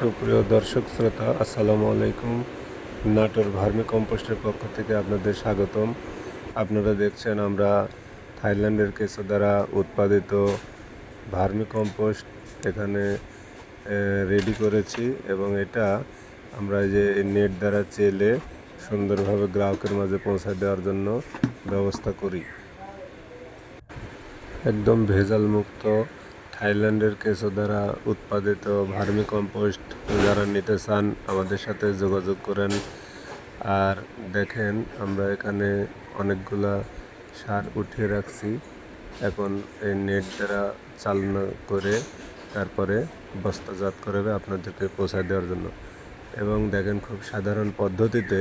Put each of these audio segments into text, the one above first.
সুপ্রিয় দর্শক শ্রোতা, আসসালামু আলাইকুম। নাটোর ভার্মি কম্পোস্টের পক্ষ থেকে আপনাদের স্বাগতম। আপনারা দেখছেন আমরা থাইল্যান্ডের কেঁচো দ্বারা উৎপাদিত ভার্মি কম্পোস্ট এখানে রেডি করেছি এবং এটা আমরা যে নেট দ্বারা চেলে সুন্দরভাবে গ্রাহকের মাঝে পৌঁছে দেওয়ার জন্য ব্যবস্থা করি। একদম ভেজাল মুক্ত থাইল্যান্ডের কেঁচো দ্বারা উৎপাদিত ভার্মি কম্পোস্ট যারা নিতে চান আমাদের সাথে যোগাযোগ করেন। আর দেখেন আমরা এখানে অনেকগুলা সার উঠিয়ে রাখছি, এখন এই নেট দ্বারা চালনা করে তারপরে বস্তাজাত করে আপনাদেরকে পৌঁছায় দেওয়ার জন্য। এবং দেখেন খুব সাধারণ পদ্ধতিতে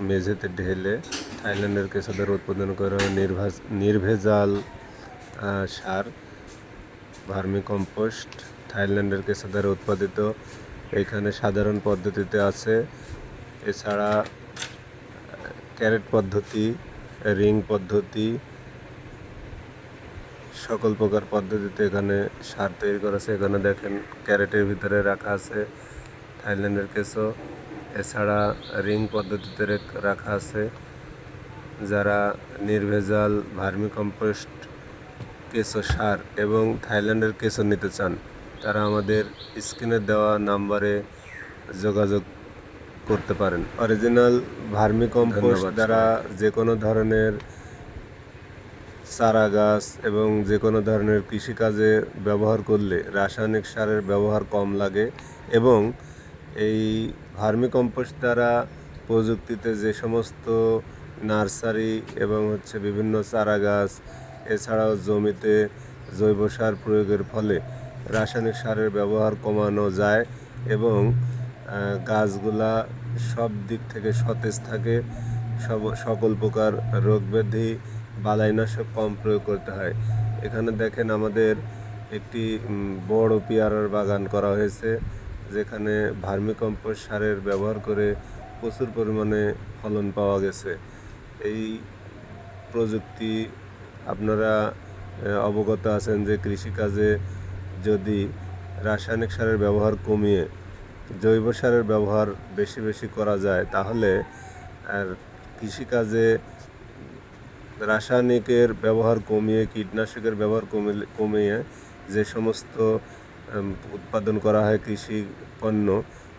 মেঝেতে ঢেলে থাইল্যান্ডের কেঁচো দ্বারা উৎপাদন করা নির্ভেজাল সার ভার্মি কম্পোস্ট থাইল্যান্ডের কেঁচো দ্বারা উৎপাদিত এখানে সাধারণ পদ্ধতিতে আছে। এছাড়া ক্যারেট পদ্ধতি, রিং পদ্ধতি, সকল প্রকার পদ্ধতিতে এখানে সার তৈরি করা আছে। এখানে দেখেন ক্যারেটের ভিতরে রাখা আছে থাইল্যান্ডের কেঁচো। এছাড়া রিং পদ্ধতিতে রাখা আছে। যারা নির্ভেজাল ভার্মি কম্পোস্ট কেঁচো সার এবং থাইল্যান্ডের কেঁচো নিতে চান তারা আমাদের স্ক্রিনে দেওয়া নাম্বারে যোগাযোগ করতে পারেন। অরিজিনাল ভার্মি কম্পোস্ট দ্বারা যে কোনো ধরনের চারা গাছ এবং যে কোনো ধরনের কৃষিকাজে ব্যবহার করলে রাসায়নিক সারের ব্যবহার কম লাগে এবং এই ভার্মি কম্পোস্ট দ্বারা প্রযুক্তিতে যে সমস্ত নার্সারি এবং বিভিন্ন চারা গাছ, এছাড়াও জমিতে জৈব সার প্রয়োগের ফলে রাসায়নিক সারের ব্যবহার কমানো যায় এবং গাছগুলা সব দিক থেকে সতেজ থাকে। সকল প্রকার রোগ ব্যাধি বালাইনাশক কম প্রয়োগ করতে হয়। এখানে দেখেন আমাদের একটি বড় পেয়ারার বাগান করা হয়েছে, যেখানে ভার্মি কম্পোস্ট সারের ব্যবহার করে প্রচুর পরিমাণে ফলন পাওয়া গেছে। এই প্রযুক্তি আপনারা অবগত আছেন যে কৃষিকাজে যদি রাসায়নিক সারের ব্যবহার কমিয়ে জৈব সারের ব্যবহার বেশি বেশি করা যায় তাহলে আর কৃষিকাজে রাসায়নিকের ব্যবহার কমিয়ে কীটনাশকের ব্যবহার কমিয়ে যে সমস্ত উৎপাদন করা হয় কৃষি পণ্য,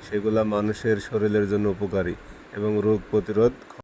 সেগুলা মানুষের শরীরের জন্য উপকারী এবং রোগ প্রতিরোধ